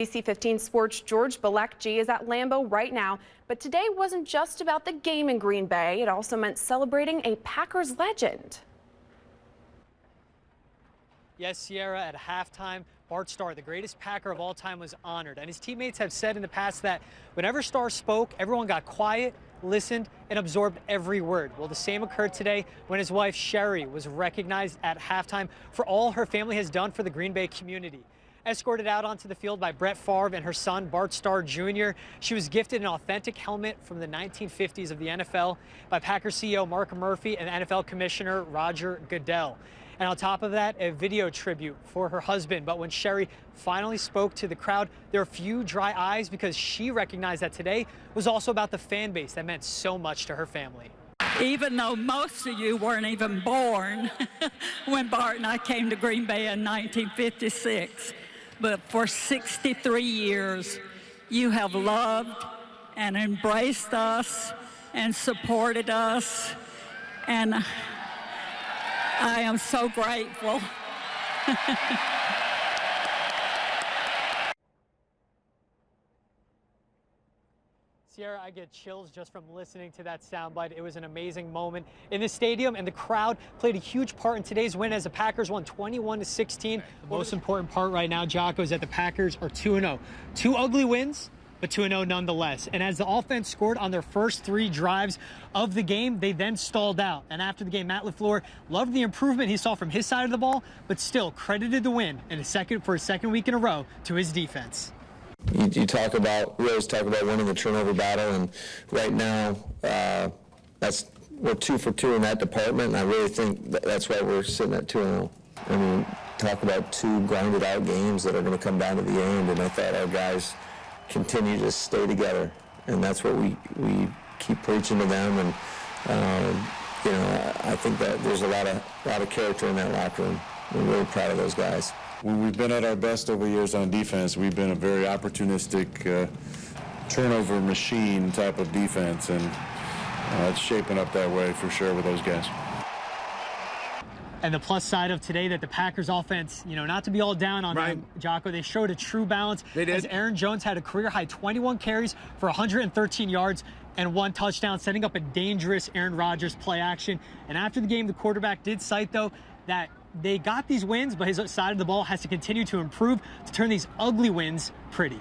ABC 15 Sports' George Balekji is at Lambeau right now, but today wasn't just about the game in Green Bay. It also meant celebrating a Packers legend. Yes, Sierra, at halftime, Bart Starr, the greatest Packer of all time, was honored. And his teammates have said in the past that whenever Starr spoke, everyone got quiet, listened, and absorbed every word. Well, the same occurred today when his wife, Sherry, was recognized at halftime for all her family has done for the Green Bay community. Escorted out onto the field by Brett Favre and her son, Bart Starr Jr., she was gifted an authentic helmet from the 1950s of the NFL by Packers CEO Mark Murphy and NFL Commissioner Roger Goodell. And on top of that, a video tribute for her husband. But when Sherry finally spoke to the crowd, there were few dry eyes because she recognized that today was also about the fan base that meant so much to her family. Even though most of you weren't even born when Bart and I came to Green Bay in 1956, but for 63 years, you have loved and embraced us and supported us, and I am so grateful. Sierra, I get chills just from listening to that soundbite. It was an amazing moment in the stadium, and the crowd played a huge part in today's win as the Packers won 21-16. The most important part right now, Jocko, is that the Packers are 2-0. Two ugly wins, but 2-0 nonetheless. And as the offense scored on their first three drives of the game, they then stalled out. And after the game, Matt LaFleur loved the improvement he saw from his side of the ball, but still credited the win for a second week in a row to his defense. We always talk about winning the turnover battle, and right now we're 2 for 2 in that department, and I really think that's why we're sitting at 2-0. I mean, talk about two grinded out games that are going to come down to the end, and I thought our guys continue to stay together, and that's what we keep preaching to them. And I think that there's a lot of character in that locker room. We're really proud of those guys. When we've been at our best over years on defense, we've been a very opportunistic turnover machine type of defense, and it's shaping up that way for sure with those guys. And the plus side of today, that the Packers offense, not to be all down on them, Jocko, they showed a true balance. They did. As Aaron Jones had a career-high 21 carries for 113 yards and 1 touchdown, setting up a dangerous Aaron Rodgers play action. And after the game, the quarterback did cite, though, that they got these wins, but his side of the ball has to continue to improve to turn these ugly wins pretty.